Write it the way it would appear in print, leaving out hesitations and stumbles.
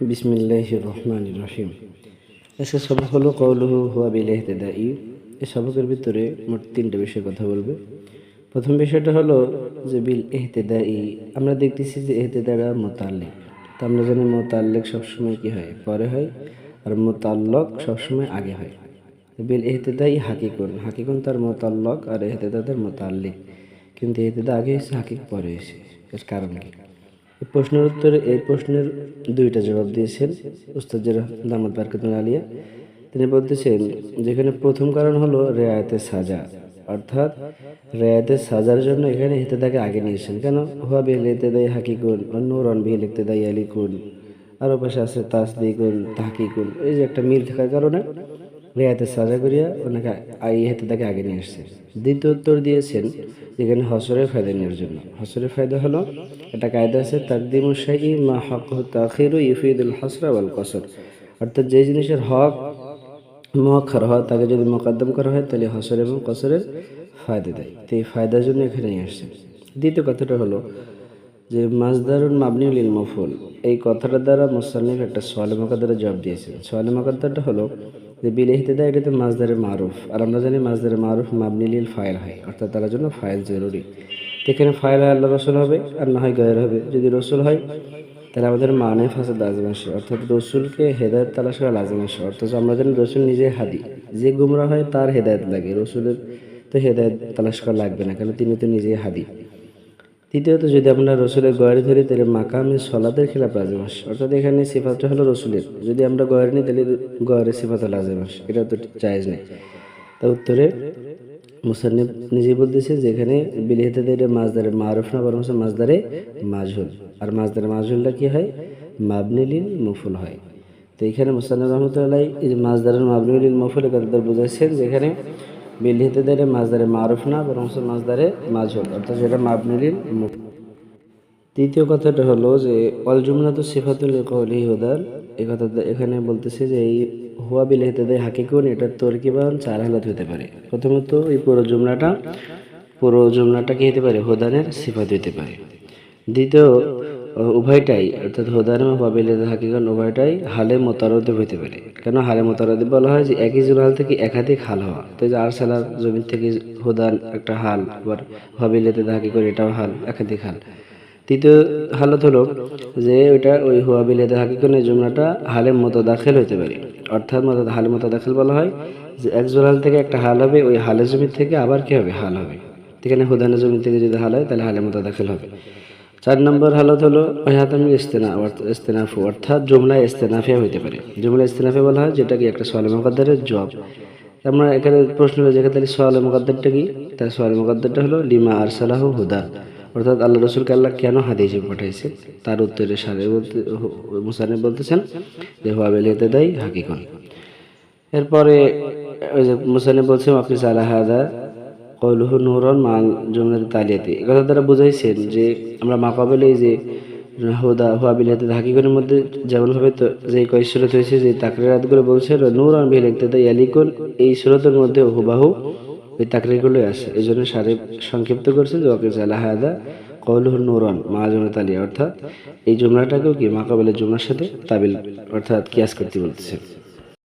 বিসমিল্লাহির রহমানির রহিম। আজকের সবক হলো কওলুহু হুয়া বিল ইহতিদাই। এই সবকের ভিতরে মোট তিনটে বিষয়ে কথা বলবে। প্রথম বিষয়টা হলো যে বিল ইহতিদাই, আমরা দেখতেছি যে ইহতিদারা মুতাল্লিক। তো আমরা জানি মুতাল্লিক সবসময় কি হয়, পরে হয়, আর মুতাল্লক সবসময় আগে হয়। বিল ইহতিদাই হাকিকুন তার মুতাল্লক, আর ইহতিদা তার মুতাল্লিক। কিন্তু ইহতিদা আগে হয়েছে, হাকিক পরে হয়েছে। এর কারণ কি? এই প্রশ্নের উত্তরে এই প্রশ্নের দুইটা জবাব দিয়েছেন উস্তাদ দামাত বারকাতুল আলিয়া। তিনি বলতেছেন যেখানে প্রথম কারণ হলো রেয়ায়তের সাজা, অর্থাৎ রেয়ায়তের সাজার জন্য এখানে ইহতিদাকে আগে নিয়েছেন। কেন? হুয়া বিল ইহতিদাই হাকিকুন, নূরান বিল ইহতিদাই আলিকুন, আরও পাশে আছে তাসদিকুন তাহকিকুন। এই যে একটা মিল থাকার কারণে রেয়াতের সাজা করিয়া ওনাকে ইহতিদাকে আগে নিয়ে আসছে। দ্বিতীয় উত্তর দিয়েছেন যেখানে হসরের ফায়দা নেওয়ার জন্য। হসরের ফায়দা হলো একটা কায়দা আছে, তাকদিমু শাইই মা হাক্কুহু তাখিরু ইউফিদুল হাসরা ওয়াল কসর, অর্থাৎ যে জিনিসের হক মুআক্খার হয় তাকে যদি মোকদ্দম করা হয় তাহলে হসর এবং কসরের ফায়দা দেয়। তো এই ফায়দার জন্য এখানে নিয়ে আসছে। দ্বিতীয় কথাটা হলো যে মাজদারুন মাবনিউল লিল মাফউল, এই কথাটার দ্বারা মুসান্নিফ একটা সোয়ালে মুকাদ্দারে জবাব দিয়েছেন। সোয়ালে মুকাদ্দারটা হলো যে বিল ইহতিদা, এটাতে মাজদারে মারুফ, আর আমরা জানি মাজদারে মারুফ মাবনি লিল ফাইল হয়, অর্থাৎ তার জন্য ফাইল জরুরি। তো এখানে ফাইল হয় আল্লাহ রসুল হবে, আর না হয় গায়ের হবে। যদি রসুল হয় তাহলে আমাদের মানে ফাসাদ লাজিম আসে, অর্থাৎ রসুলকে হেদায়ত তালাশ করা লাজিম আসে। অর্থাৎ আমরা জানি রসুল নিজে হাদি, যে গুমরা হয় তার হেদায়ত লাগে, রসুলের তো হেদায়ত তালাশ করা লাগবে না, কারণ তিনি তো নিজেই হাদি। তৃতীয়ত, যদি আমরা রসুলের গয়ের ধরি তাহলে মাকামে সলাতের খেলাফ লাজিম আসে, অর্থাৎ এখানে সিফাতটা হলো রসুলের, যদি আমরা গয়ের নিই তাহলে গয়ের সিফাত লাজিম আসে, এটা তো জায়েজ নেই। তা উত্তরে মুসান্নিফ নিজেই বলতেছে যেখানে বিল ইহতিদা এটা মাজদারে মারুফ না, বরং মাজদারে মাজহুল, আর মাজদারে মাজহুলটা কি হয়, মাবনি লিল মফউল হয়। তো এখানে মুসান্নিফ রহমতুল্লাহ এই যে মাজদারের মাবনি লিল মফউল এর কথা বুঝাচ্ছেন, যেখানে বিল ইহতিদা এটা মাজদারে মারুফ না, বরং মাজদারে মাজহুল, অর্থাৎ যেটা মাবনি লিল মফউল। তৃতীয় কথাটা হলো যে অল জুমলাতু সিফাতুল লিকাউলিহি হুদান, এই কথাটা এখানে বলতেছে যে এই হুয়া বিল ইহতিদাই হাকিকুন, এটার তরকিবান চার হালাত হতে পারে। প্রথমত এই পুরো জুমলাটা কি হতে পারে, হুদানের সিফাত হতে পারে। দ্বিতীয়, উভয়টাই অর্থাৎ হুদান এবং হুয়া বিল ইহতিদাই হাকিকুন উভয়টাই হালে মোতারদ্দিফ হতে পারে। কেন হালে মোতারদ্দিফ বলা হয়? যে একই জুমলা থেকে একাধিক হাল হওয়া। তো এই যে আরসালার জমিন থেকে হুদান একটা হাল, আবার হুয়া বিল ইহতিদাই হাকিকুন এটাও হাল, একাধিক হাল। তৃতীয় হালত হলো যে ওইটা ওই হুয়া বিল ইহতিদাই হাকিকুনের জুমলাটা হালে মুতাদাখিল হতে পারে, অর্থাৎ হালে মুতাদাখিল বলা হয় যে এক জোড়াল থেকে একটা হাল হবে, ওই হালের জমি থেকে আবার কি হবে, হাল হবে। এখানে হুদানের জমি থেকে যদি হাল হয় তাহলে হালে মুতাদাখিল হবে। 4 নম্বর হালত হলো ওয়াহাতামিল ইস্তিনাফু, অর্থাৎ জুমলা ইস্তিনাফিয়া হইতে পারে। জুমলা ইস্তিনাফিয়া বলা হয় যেটাকে একটা সোয়ালে মুকাদ্দারের জবাব। আমরা এখানে প্রশ্ন হলো যেখানে তাহলে সোয়ালে মুকাদ্দারটা কি, তার সোয়ালে মুকাদ্দারটা হলো লিমা আরসালাহু হুদা, অর্থাৎ আল্লাহ রসুলকে আল্লাহ কেন হাদিস পাঠাইছে, তার উত্তরে সারে বলতে মুসান্নিফ বলতেছেন যে হুয়া বিল ইহতিদাই হাকিকুন। এরপরে ওই যে মুসান্নিফ বলছেন ওয়াকিস আলা হাদা কওলুহু নূরুন মাল জুমলাতি তালিয়াতি, এই কথা দ্বারা বুঝাইছেন যে আমরা মাকাবেলে এই যে হুয়া বিল ইহতিদাই হাকিকুনের মধ্যে যেমন ভাবে তো যে কয় সূরত হয়েছে, যে তাকরিরাতগুলো বলছে নূরুন বিল ইহতিদাই আলিকুন, এই সূরতের মধ্যে হুবাহু ওই তাকরিরগুলোই আসে। এই জন্য সারে সংক্ষিপ্ত করছে যে ওয়াকিস আলা হাদা কওলুহু নূরুন মা জুমলাতি তালিয়া, অর্থাৎ এই জুমলাটাকেও কি মাকাবেলের জুমলার সাথে তাবিল অর্থাৎ কিয়াস করতে বলতেছে।